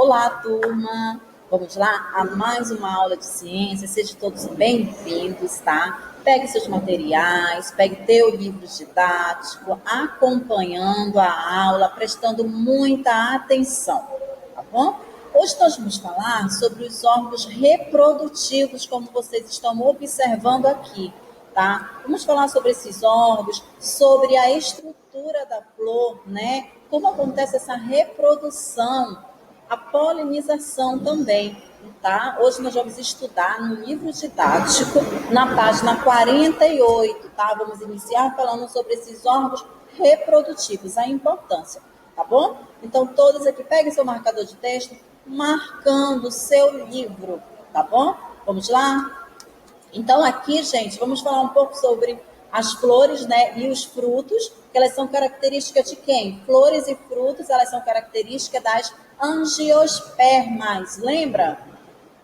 Olá, turma! Vamos lá a mais uma aula de ciência. Sejam todos bem-vindos, tá? Pegue seus materiais, pegue teu livro didático, acompanhando a aula, prestando muita atenção, tá bom? Hoje nós vamos falar sobre os órgãos reprodutivos, como vocês estão observando aqui, tá? Vamos falar sobre esses órgãos, sobre a estrutura da flor, né? Como acontece essa reprodução, a polinização também, tá? Hoje nós vamos estudar no livro didático, na página 48, tá? Vamos iniciar falando sobre esses órgãos reprodutivos, a importância, tá bom? Então, todos aqui, peguem seu marcador de texto, marcando o seu livro, tá bom? Vamos lá? Então, aqui, gente, vamos falar um pouco sobre as flores, né, e os frutos, que elas são características de quem? Flores e frutos, elas são características das angiospermas, lembra?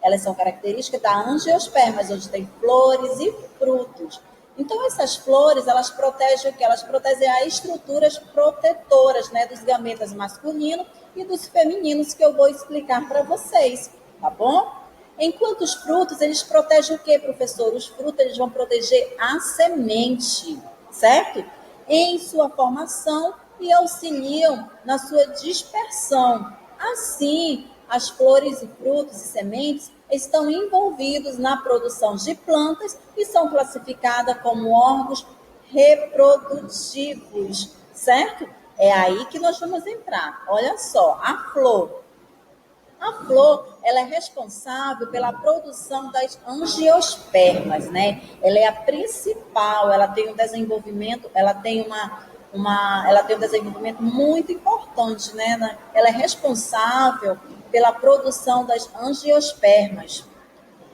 Elas são características da angiospermas, onde tem flores e frutos. Então, essas flores, elas protegem o quê? Elas protegem as estruturas protetoras, né, dos gametas masculinos e dos femininos, que eu vou explicar para vocês, tá bom? Enquanto os frutos, eles protegem o quê, professor? Os frutos, eles vão proteger a semente, certo? Em sua formação e auxiliam na sua dispersão. Assim, as flores e frutos e sementes estão envolvidos na produção de plantas e são classificadas como órgãos reprodutivos, certo? É aí que nós vamos entrar. Olha só, a flor. A flor, ela é responsável pela produção das angiospermas, né? Ela é a principal, ela tem um desenvolvimento, ela tem um desenvolvimento muito importante, né? Ela é responsável pela produção das angiospermas.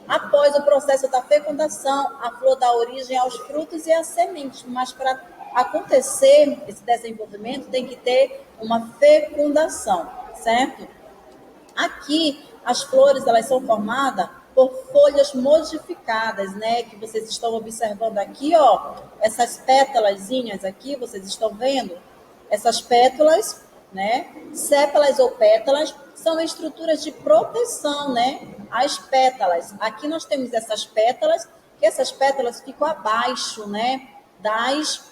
Após o processo da fecundação, a flor dá origem aos frutos e às sementes, mas para acontecer esse desenvolvimento tem que ter uma fecundação, certo? Aqui, as flores, elas são formadas por folhas modificadas, né? Que vocês estão observando aqui, ó. Essas pétalazinhas aqui, vocês estão vendo? Essas pétalas, né? Sépalas ou pétalas são estruturas de proteção, né? As pétalas. Aqui nós temos essas pétalas, que essas pétalas ficam abaixo, né? Das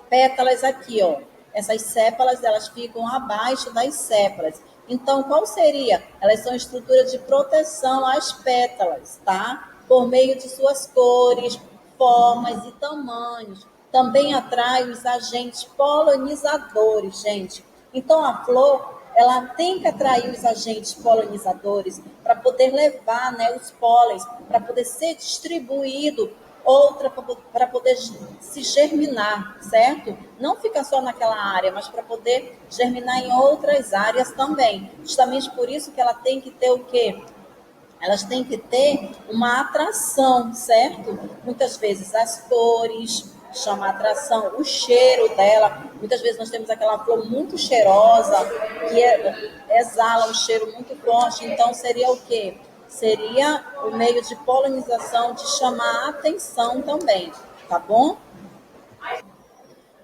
pétalas aqui, ó. Essas sépalas, elas ficam abaixo das sépalas. Então, qual seria? Elas são estruturas de proteção às pétalas, tá? Por meio de suas cores, formas e tamanhos. Também atrai os agentes polinizadores, gente. Então, a flor, ela tem que atrair os agentes polinizadores para poder levar, né, os pólens, para poder ser distribuído, outra para poder se germinar, certo? Não fica só naquela área, mas para poder germinar em outras áreas também. Justamente por isso que ela tem que ter o quê? Elas têm que ter uma atração, certo? Muitas vezes as cores chamam a atração, o cheiro dela. Muitas vezes nós temos aquela flor muito cheirosa, que exala um cheiro muito forte. Então, seria o quê? Seria o meio de polinização, de chamar a atenção também, tá bom?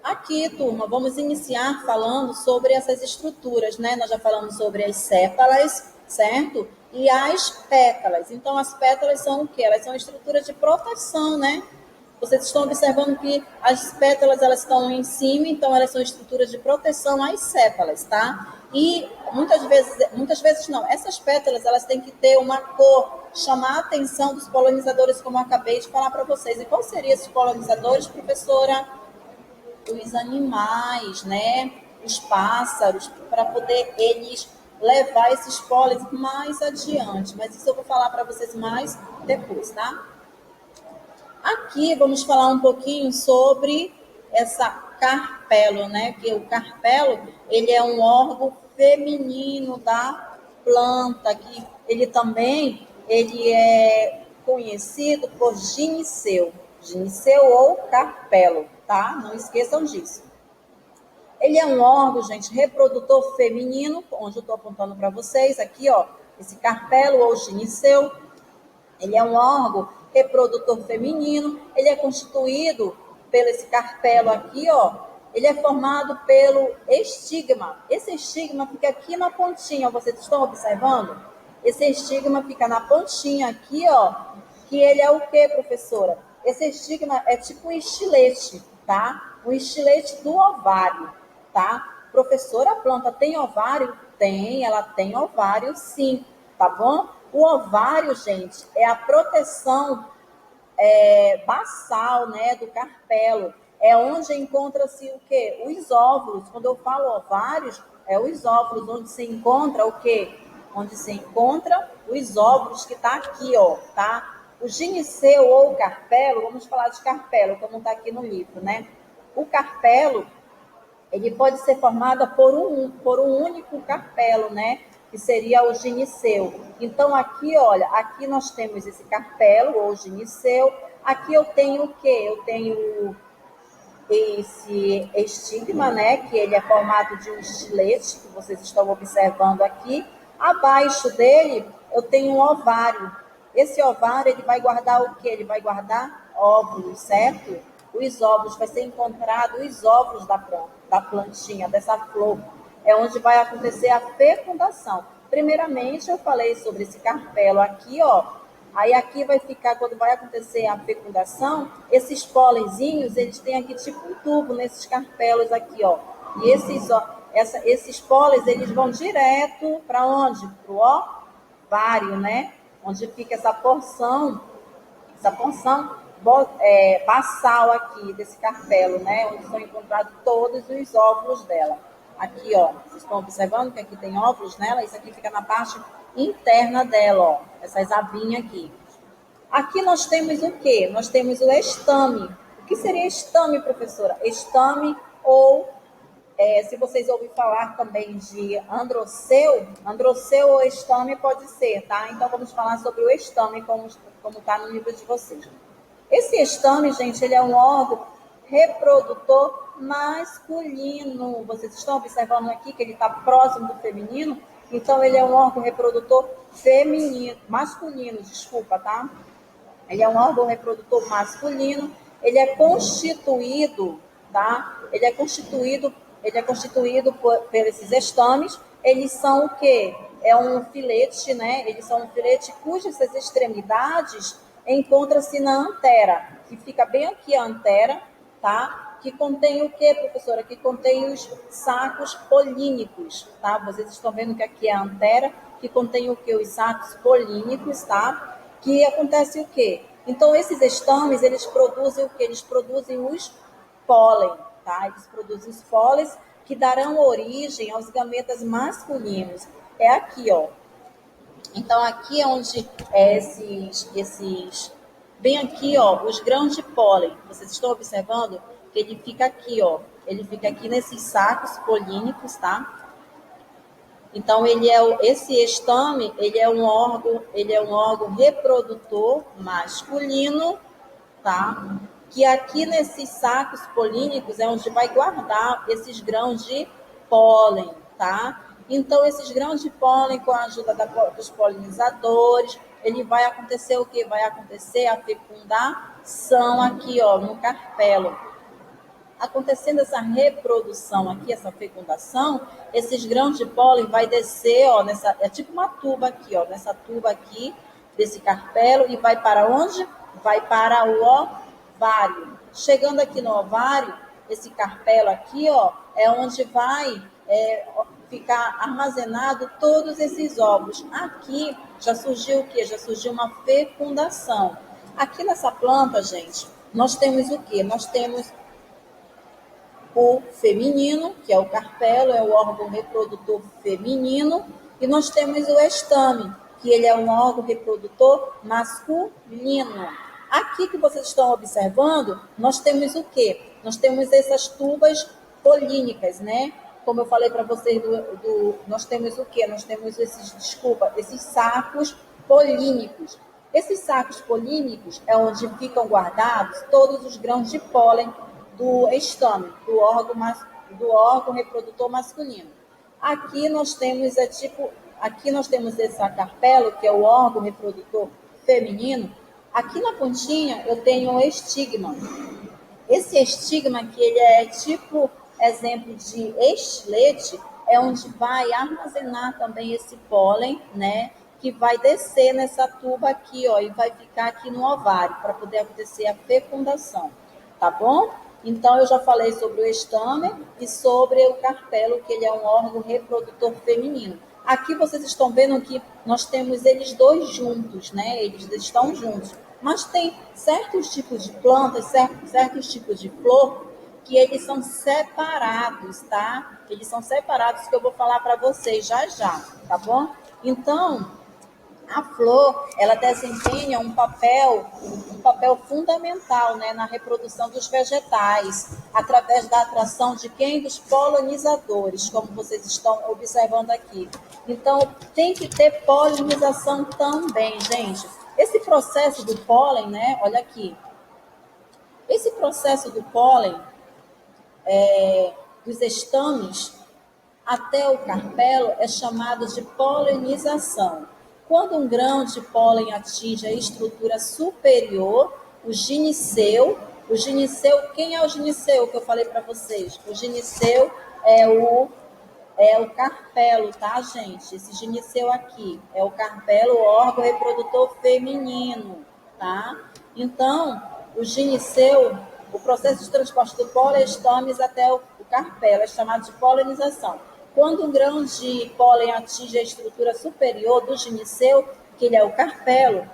Aqui, turma, vamos iniciar falando sobre essas estruturas, né? Nós já falamos sobre as sépalas, certo? E as pétalas. Então, as pétalas são o quê? Elas são estruturas de proteção, né? Vocês estão observando que as pétalas, elas estão em cima, então elas são estruturas de proteção às sépalas, tá? E muitas vezes não. Essas pétalas, elas têm que ter uma cor, chamar a atenção dos polinizadores, como eu acabei de falar para vocês. E qual seriam esses polinizadores, professora? Os animais, né? Os pássaros, para poder eles levar esses pólenes mais adiante. Mas isso eu vou falar para vocês mais depois, tá? Aqui vamos falar um pouquinho sobre essa carpelo, né? Que o carpelo, ele é um órgão feminino da planta, que ele é conhecido por gineceu ou carpelo, tá? Não esqueçam disso. Ele é um órgão, gente, reprodutor feminino, onde eu estou apontando para vocês aqui, ó, esse carpelo ou gineceu. Ele é um órgão reprodutor feminino, ele é constituído pelo esse carpelo aqui, ó, Ele é formado pelo estigma. Esse estigma fica aqui na pontinha, vocês estão observando? Esse estigma fica na pontinha aqui, ó, que ele é o quê, professora? Esse estigma é tipo um estilete, tá? Um estilete do ovário, tá? Professora, a planta tem ovário? Tem, ela tem ovário sim, tá bom? O ovário, gente, é a proteção basal, né, do carpelo. É onde encontra-se o quê? Os óvulos. Quando eu falo ovários, é os óvulos, onde se encontra o quê? Onde se encontra os óvulos, que tá aqui, ó, tá? O gineceu ou o carpelo, vamos falar de carpelo, como está aqui no livro, né? O carpelo, ele pode ser formado por um único carpelo, né? Que seria o gineceu. Então, aqui, olha, aqui nós temos esse carpelo, ou gineceu. Aqui eu tenho o quê? Eu tenho esse estigma, né? Que ele é formado de um estilete, que vocês estão observando aqui. Abaixo dele, eu tenho um ovário. Esse ovário, ele vai guardar o quê? Ele vai guardar óvulos, certo? Os óvulos, vai ser encontrado os óvulos da plantinha, dessa flor. É onde vai acontecer a fecundação. Primeiramente, eu falei sobre esse carpelo aqui, ó. Aí aqui vai ficar, quando vai acontecer a fecundação, esses pólenzinhos, eles têm aqui tipo um tubo nesses carpelos aqui, ó. E esses pólens, eles vão direto para onde? Para o ovário, né? Onde fica essa porção basal aqui desse carpelo, né? Onde são encontrados todos os óvulos dela. Aqui, ó, vocês estão observando que aqui tem óvulos nela? Isso aqui fica na parte interna dela, ó, essas abinhas aqui. Aqui nós temos o quê? Nós temos o estame. O que seria estame, professora? Estame ou, se vocês ouvirem falar também de androceu ou estame pode ser, tá? Então vamos falar sobre o estame, como está no livro de vocês. Esse estame, gente, ele é um órgão reprodutor masculino. Vocês estão observando aqui que ele está próximo do feminino? Então, ele é um órgão reprodutor masculino, desculpa, tá? Ele é um órgão reprodutor masculino. Ele é constituído, tá? Ele é constituído por esses estames. Eles são o quê? É um filete, né? Eles são um filete cujas extremidades encontra-se na antera, que fica bem aqui a antera, tá? Que contém o que, professora? Que contém os sacos polínicos, tá? Vocês estão vendo que aqui é a antera, que contém o que? Os sacos polínicos, tá? Que acontece o quê? Então, esses estames, eles produzem o quê? Eles produzem os pólen, tá? Eles produzem os pólenes que darão origem aos gametas masculinos. É aqui, ó. Então, aqui é onde bem aqui, ó, os grãos de pólen. Vocês estão observando que ele fica aqui, ó. Ele fica aqui nesses sacos polínicos, tá? Então, esse estame, ele é um órgão reprodutor masculino, tá? Que aqui nesses sacos polínicos é onde vai guardar esses grãos de pólen, tá? Então, esses grãos de pólen, com a ajuda dos polinizadores, ele vai acontecer o quê? Vai acontecer a fecundação aqui, ó, no carpelo. Acontecendo essa reprodução aqui, essa fecundação, esses grãos de pólen vai descer, ó, é tipo uma tuba aqui, ó, nessa tuba aqui, desse carpelo, e vai para onde? Vai para o ovário. Chegando aqui no ovário, esse carpelo aqui, ó, é onde vai ficar armazenado todos esses óvulos. Aqui já surgiu o quê? Já surgiu uma fecundação. Aqui nessa planta, gente, nós temos o quê? Nós temos o feminino, que é o carpelo, é o órgão reprodutor feminino, e nós temos o estame, que ele é um órgão reprodutor masculino. Aqui que vocês estão observando, nós temos o quê? Nós temos essas tubas polínicas, né? Como eu falei para vocês, nós temos o quê? Nós temos esses sacos polínicos. Esses sacos polínicos é onde ficam guardados todos os grãos de pólen do estame, do órgão reprodutor masculino. Aqui nós temos esse carpelo, que é o órgão reprodutor feminino. Aqui na pontinha eu tenho um estigma. Esse estigma aqui, ele é tipo exemplo de estilete, é onde vai armazenar também esse pólen, né? Que vai descer nessa tuba aqui, ó, e vai ficar aqui no ovário, para poder acontecer a fecundação, tá bom? Então, eu já falei sobre o estame e sobre o carpelo, que ele é um órgão reprodutor feminino. Aqui vocês estão vendo que nós temos eles dois juntos, né? Eles estão juntos. Mas tem certos tipos de plantas, certos tipos de flor, que eles são separados, tá? Eles são separados, que eu vou falar para vocês já já, tá bom? Então, a flor, ela desempenha um papel fundamental, né, na reprodução dos vegetais, através da atração de quem? Dos polinizadores, como vocês estão observando aqui. Então, tem que ter polinização também, gente. Esse processo do pólen, né, olha aqui. Esse processo do pólen, dos estames, até o carpelo é chamado de polinização. Quando um grão de pólen atinge a estrutura superior, o gineceu, quem é o gineceu que eu falei para vocês? O gineceu é o carpelo, tá, gente? Esse gineceu aqui é o carpelo, o órgão reprodutor feminino, tá? Então, o gineceu, o processo de transporte do pólen estames até o carpelo é chamado de polinização. Quando um grão de pólen atinge a estrutura superior do gineceu, que ele é o carpelo,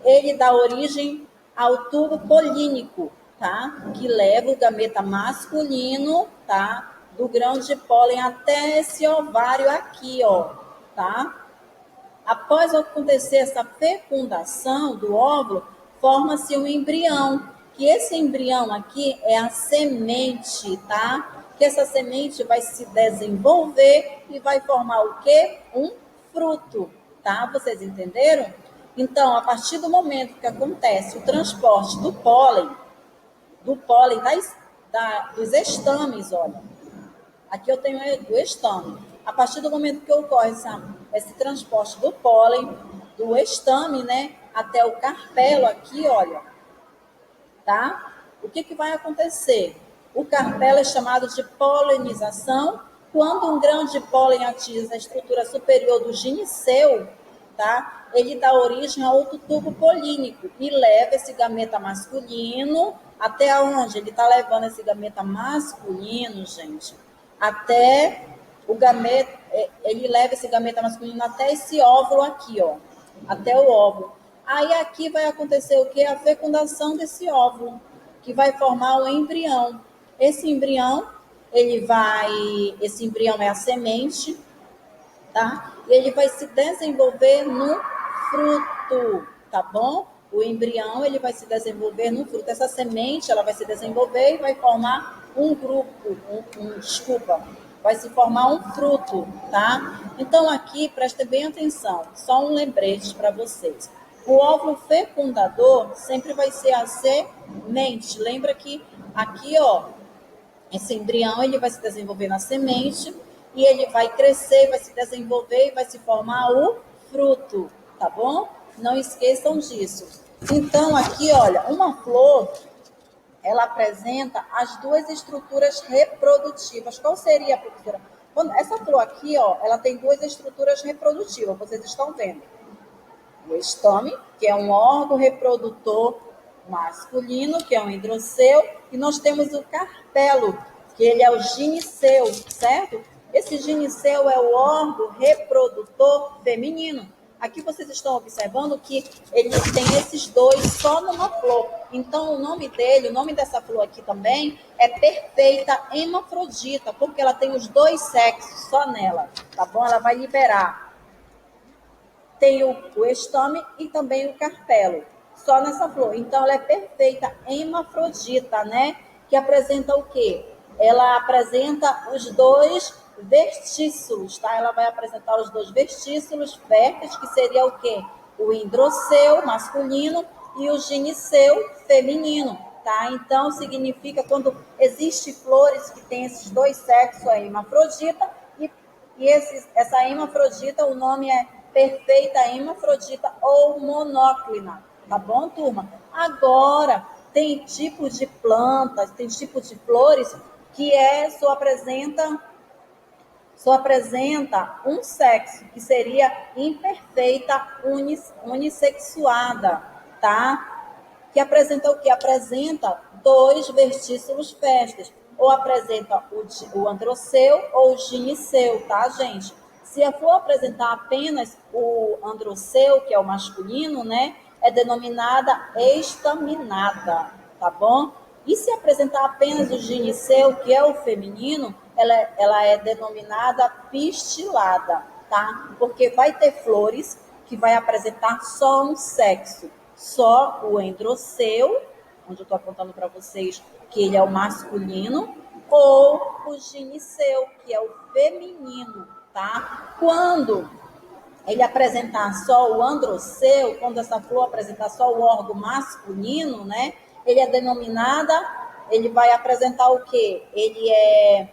ele dá origem ao tubo polínico, tá? Que leva o gameta masculino, tá? Do grão de pólen até esse ovário aqui, ó, tá? Após acontecer essa fecundação do óvulo, forma-se um embrião, que esse embrião aqui é a semente, tá? Que essa semente vai se desenvolver e vai formar o quê? Um fruto, tá? Vocês entenderam? Então, a partir do momento que acontece o transporte do pólen dos estames, olha, aqui eu tenho o estame. A partir do momento que ocorre esse transporte do pólen, do estame, né, até o carpelo aqui, olha, tá? O que vai acontecer? O carpelo é chamado de polinização. Quando um grão de pólen atinge a estrutura superior do gineceu, tá? Ele dá origem a outro tubo polínico e leva esse gameta masculino até onde? Ele está levando esse gameta masculino, gente, até o gameta, ele leva esse gameta masculino até esse óvulo aqui, ó, até o óvulo. Aí aqui vai acontecer o quê? A fecundação desse óvulo, que vai formar o embrião. Esse embrião é a semente, tá? E ele vai se desenvolver no fruto, tá bom? O embrião, ele vai se desenvolver no fruto. Essa semente, ela vai se desenvolver e vai formar um grupo, vai se formar um fruto, tá? Então, aqui, prestem bem atenção, só um lembrete para vocês. O óvulo fecundador sempre vai ser a semente. Lembra que aqui, ó, esse embrião, ele vai se desenvolver na semente e ele vai crescer, vai se desenvolver e vai se formar o fruto, tá bom? Não esqueçam disso. Então, aqui, olha, uma flor, ela apresenta as duas estruturas reprodutivas. Qual seria, professora? Essa flor aqui, ó, ela tem duas estruturas reprodutivas, vocês estão vendo. O estame, que é um órgão reprodutor masculino, que é um hidroceu, e nós temos o carpelo, que ele é o gineceu, certo? Esse gineceu é o órgão reprodutor feminino. Aqui vocês estão observando que ele tem esses dois só numa flor. Então, o nome dessa flor aqui também é perfeita hermafrodita, porque ela tem os dois sexos só nela, tá bom? Ela vai liberar. Tem o estame e também o carpelo, só nessa flor. Então, ela é perfeita hermafrodita, né? Que apresenta o quê? Ela apresenta os dois vestículos, tá? Ela vai apresentar os dois vestículos férteis, que seria o quê? O hidroceu masculino e o gineceu feminino, tá? Então, significa quando existem flores que têm esses dois sexos, a hermafrodita, essa hermafrodita, o nome é perfeita hermafrodita ou monóclina, tá bom, turma? Agora, tem tipos de plantas, tem tipos de flores que só apresenta um sexo, que seria imperfeita unissexuada, tá? Que apresenta o que? Apresenta dois vestículos férteis, ou apresenta o androceu ou o gineceu, tá, gente? Se a flor apresentar apenas o androceu, que é o masculino, né, é denominada estaminada, tá bom? E se apresentar apenas o gineceu, que é o feminino, ela é denominada pistilada, tá? Porque vai ter flores que vai apresentar só um sexo, só o androceu, onde eu estou apontando para vocês que ele é o masculino, ou o gineceu, que é o feminino, tá? Quando ele apresentar só o androceu, quando essa flor apresentar só o órgão masculino, né? Ele vai apresentar o quê? Ele é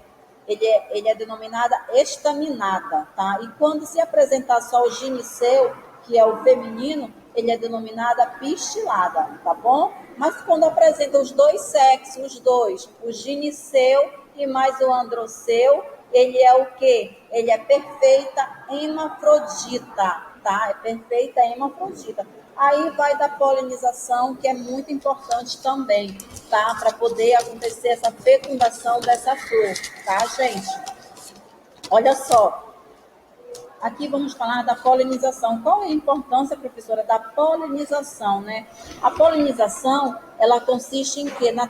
denominada estaminada, tá? E quando se apresentar só o gineceu, que é o feminino, ele é denominada pistilada, tá bom? Mas quando apresenta os dois sexos, o gineceu e mais o androceu, ele é o quê? Ele é perfeita hermafrodita, tá? É perfeita hermafrodita. Aí vai da polinização, que é muito importante também, tá? Para poder acontecer essa fecundação dessa flor, tá, gente? Olha só. Aqui vamos falar da polinização. Qual é a importância, professora, da polinização, né? A polinização, ela consiste em quê? Na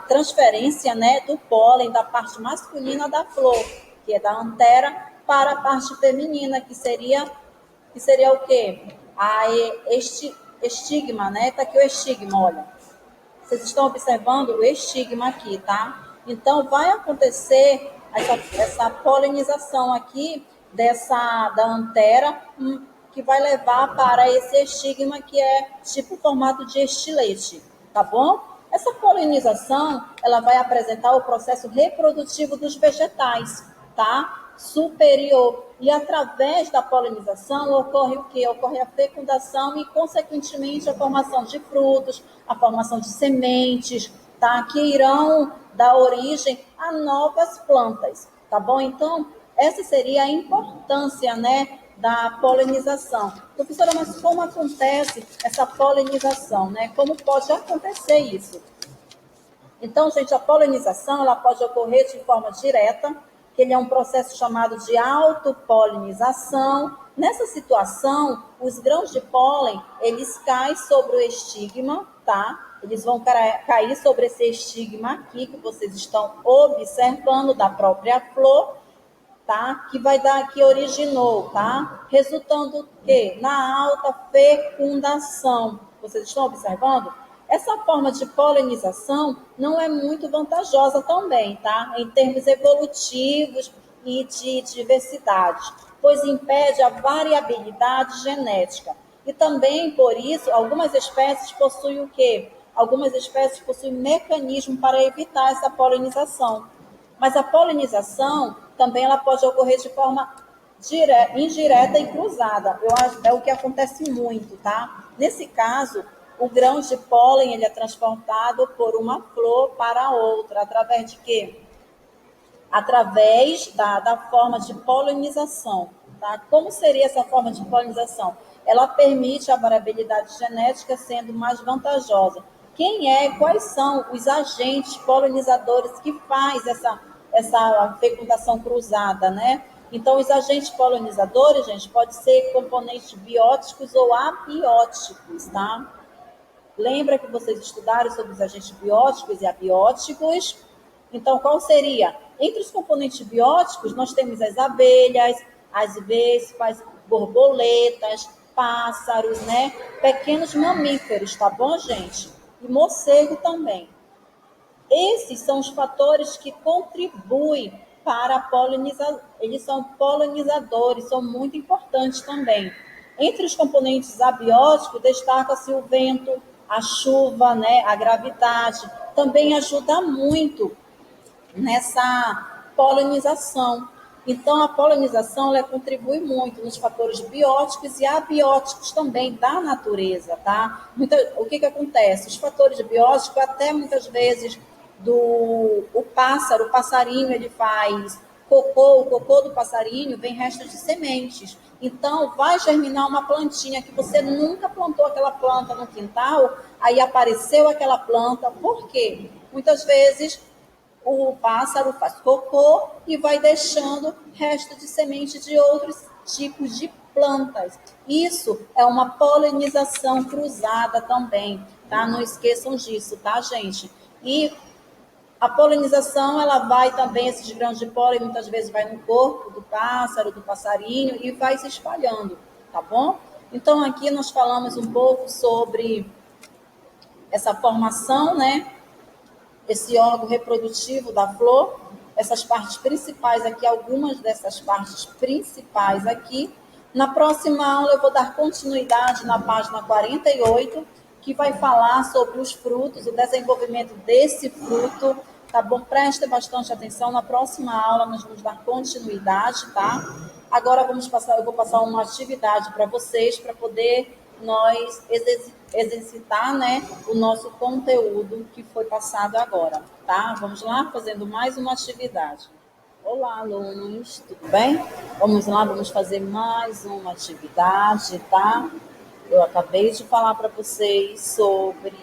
transferência, né, do pólen da parte masculina da flor, que é da antera, para a parte feminina, que seria o quê? Estigma, né? Tá aqui o estigma, olha. Vocês estão observando o estigma aqui, tá? Então, vai acontecer essa polinização aqui da antera, que vai levar para esse estigma, que é tipo formato de estilete, tá bom? Essa polinização, ela vai apresentar o processo reprodutivo dos vegetais, tá? Superior. E através da polinização ocorre o quê? Ocorre a fecundação e, consequentemente, a formação de frutos, a formação de sementes, tá? Que irão dar origem a novas plantas, tá bom? Então, essa seria a importância, né, da polinização. Professora, mas como acontece essa polinização, né? Como pode acontecer isso? Então, gente, a polinização ela pode ocorrer de forma direta, que ele é um processo chamado de autopolinização. Nessa situação, os grãos de pólen, eles caem sobre o estigma, tá? Eles vão cair sobre esse estigma aqui, que vocês estão observando, da própria flor, tá? Que originou, tá? Resultando o quê? Na alta fecundação. Vocês estão observando? Essa forma de polinização não é muito vantajosa também, tá? Em termos evolutivos e de diversidade, pois impede a variabilidade genética. E também, por isso, algumas espécies possuem o quê? Algumas espécies possuem mecanismo para evitar essa polinização. Mas a polinização também ela pode ocorrer de forma indireta e cruzada. Eu acho é o que acontece muito, tá? Nesse caso, o grão de pólen ele é transportado por uma flor para outra, através de quê? Através da forma de polinização. Tá? Como seria essa forma de polinização? Ela permite a variabilidade genética sendo mais vantajosa. Quais são os agentes polinizadores que faz essa fecundação cruzada, né? Então, os agentes polinizadores, gente, pode ser componentes bióticos ou abióticos, tá? Lembra que vocês estudaram sobre os agentes bióticos e abióticos? Então, qual seria? Entre os componentes bióticos, nós temos as abelhas, as vespas, borboletas, pássaros, né? Pequenos mamíferos, tá bom, gente? E morcego também. Esses são os fatores que contribuem para a polinização. Eles são polinizadores, são muito importantes também. Entre os componentes abióticos, destaca-se o vento, a chuva, né, a gravidade. Também ajuda muito nessa polinização. Então, a polinização ela contribui muito nos fatores bióticos e abióticos também da natureza, tá? O que acontece? Os fatores bióticos até muitas vezes o pássaro, o passarinho, ele faz cocô, o cocô do passarinho vem resto de sementes. Então, vai germinar uma plantinha que você nunca plantou aquela planta no quintal, aí apareceu aquela planta. Por quê? Muitas vezes o pássaro faz cocô e vai deixando resto de semente de outros tipos de plantas. Isso é uma polinização cruzada também, tá? Não esqueçam disso, tá, gente? E a polinização, ela vai também, esses grãos de pólen, muitas vezes vai no corpo do pássaro, do passarinho e vai se espalhando, tá bom? Então, aqui nós falamos um pouco sobre essa formação, né? Esse órgão reprodutivo da flor, essas partes principais aqui, algumas dessas partes principais aqui. Na próxima aula eu vou dar continuidade na página 48, que vai falar sobre os frutos, o desenvolvimento desse fruto, tá bom? Prestem bastante atenção, na próxima aula nós vamos dar continuidade, tá? Agora eu vou passar uma atividade para vocês, para poder nós exercitar, né, o nosso conteúdo que foi passado agora, tá? Vamos lá, fazendo mais uma atividade. Olá, alunos, tudo bem? Vamos lá, vamos fazer mais uma atividade, tá? Eu acabei de falar para vocês sobre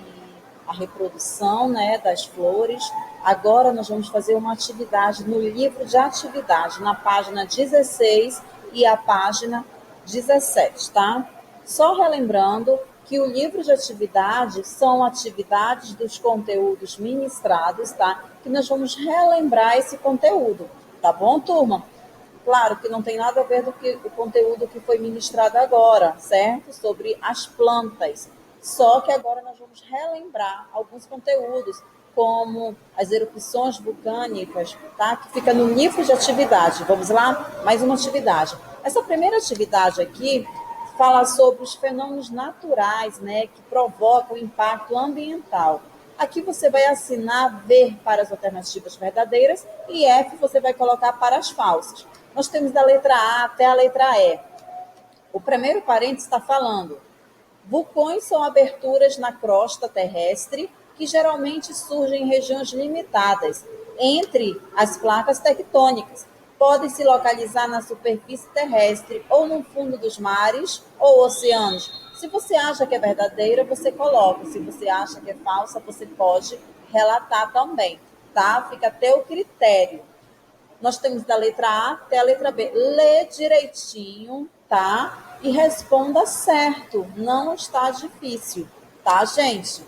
a reprodução, né, das flores. Agora nós vamos fazer uma atividade no livro de atividade, na página 16 e a página 17, tá? Só relembrando que o livro de atividade são atividades dos conteúdos ministrados, tá? Que nós vamos relembrar esse conteúdo, tá bom, turma? Claro que não tem nada a ver do que o conteúdo que foi ministrado agora, certo? Sobre as plantas. Só que agora nós vamos relembrar alguns conteúdos, como as erupções vulcânicas, tá? Que fica no livro de atividade. Vamos lá? Mais uma atividade. Essa primeira atividade aqui fala sobre os fenômenos naturais, né, que provocam impacto ambiental. Aqui você vai assinar ver para as alternativas verdadeiras e F você vai colocar para as falsas. Nós temos da letra A até a letra E. O primeiro parênteses está falando: vulcões são aberturas na crosta terrestre que geralmente surgem em regiões limitadas entre as placas tectônicas. Podem se localizar na superfície terrestre ou no fundo dos mares ou oceanos. Se você acha que é verdadeira, você coloca. Se você acha que é falsa, você pode relatar também, tá? Fica a teu critério. Nós temos da letra A até a letra B. Lê direitinho, tá? E responda certo. Não está difícil, tá, gente?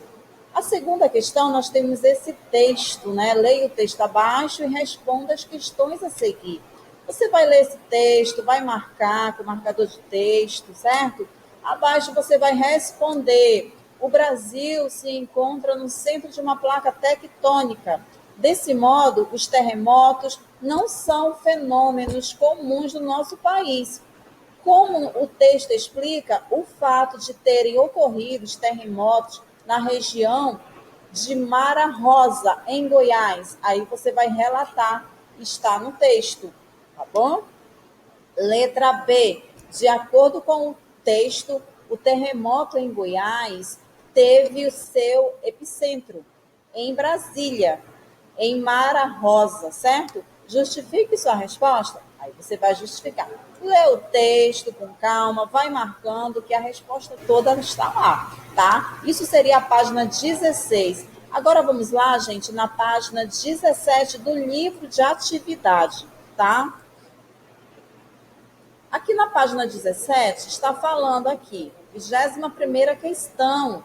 A segunda questão, nós temos esse texto, né? Leia o texto abaixo e responda as questões a seguir. Você vai ler esse texto, vai marcar com o marcador de texto, certo? Abaixo você vai responder. O Brasil se encontra no centro de uma placa tectônica. Desse modo, os terremotos não são fenômenos comuns no nosso país. Como o texto explica, o fato de terem ocorrido os terremotos na região de Mara Rosa, em Goiás, aí você vai relatar, está no texto, tá bom? Letra B, de acordo com o texto, o terremoto em Goiás teve o seu epicentro em Brasília, em Mara Rosa, certo? Justifique sua resposta. Aí você vai justificar. Lê o texto com calma, vai marcando que a resposta toda está lá, tá? Isso seria a página 16. Agora vamos lá, gente, na página 17 do livro de atividade, tá? Aqui na página 17 está falando aqui, 21ª questão.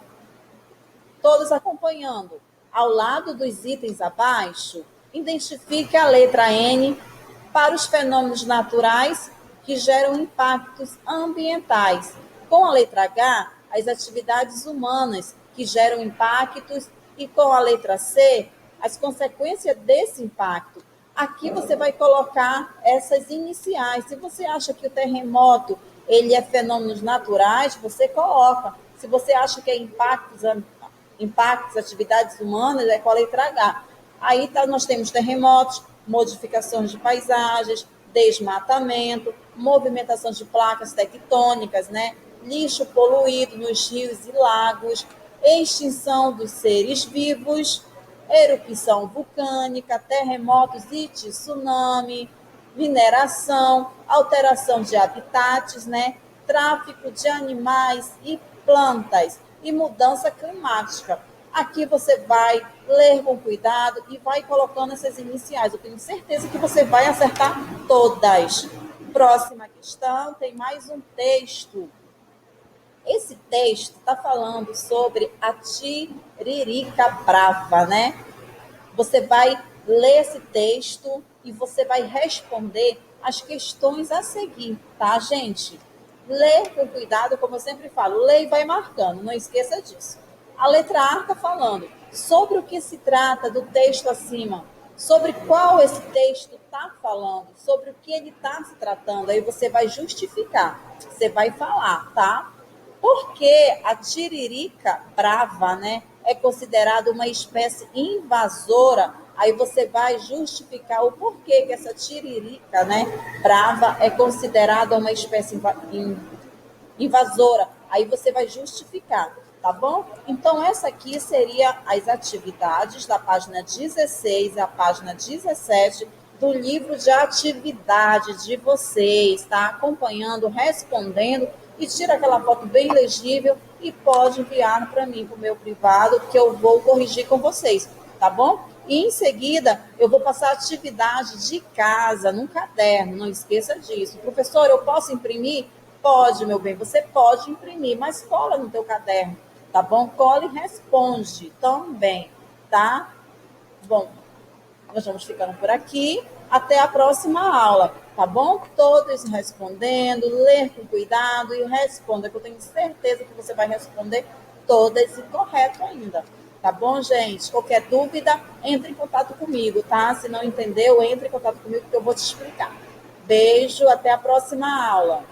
Todos acompanhando. Ao lado dos itens abaixo, identifique a letra N para os fenômenos naturais que geram impactos ambientais. Com a letra H, as atividades humanas que geram impactos e com a letra C, as consequências desse impacto. Aqui você vai colocar essas iniciais. Se você acha que o terremoto ele é fenômenos naturais, você coloca. Se você acha que é impactos, atividades humanas, é com a letra H. Aí nós temos terremotos, modificações de paisagens, desmatamento, movimentação de placas tectônicas, né? Lixo poluído nos rios e lagos, extinção dos seres vivos, erupção vulcânica, terremotos e tsunami, mineração, alteração de habitats, né? Tráfico de animais e plantas e mudança climática. Aqui você vai ler com cuidado e vai colocando essas iniciais. Eu tenho certeza que você vai acertar todas. Próxima questão, tem mais um texto. Esse texto está falando sobre a tiririca brava, né? Você vai ler esse texto e você vai responder as questões a seguir, tá, gente? Lê com cuidado, como eu sempre falo, lê e vai marcando, não esqueça disso. A letra A está falando sobre o que se trata do texto acima, sobre qual esse texto está falando, sobre o que ele está se tratando. Aí você vai justificar, você vai falar, tá? Porque a tiririca brava, né, é considerada uma espécie invasora. Aí você vai justificar o porquê que essa tiririca, né, brava é considerada uma espécie invasora. Aí você vai justificar, tá bom? Então essa aqui seria as atividades da página 16 à página 17 do livro de atividade de vocês, tá? Acompanhando, respondendo e tira aquela foto bem legível e pode enviar para mim, para o meu privado, que eu vou corrigir com vocês, tá bom? E em seguida eu vou passar a atividade de casa num caderno, não esqueça disso. Professor, eu posso imprimir? Pode, meu bem, você pode imprimir, mas cola no teu caderno, tá bom? Cola e responde também, tá? Bom, nós vamos ficando por aqui. Até a próxima aula, tá bom? Todos respondendo, ler com cuidado e responda, que eu tenho certeza que você vai responder todas e correto ainda. Tá bom, gente? Qualquer dúvida, entre em contato comigo, tá? Se não entendeu, entre em contato comigo que eu vou te explicar. Beijo, até a próxima aula.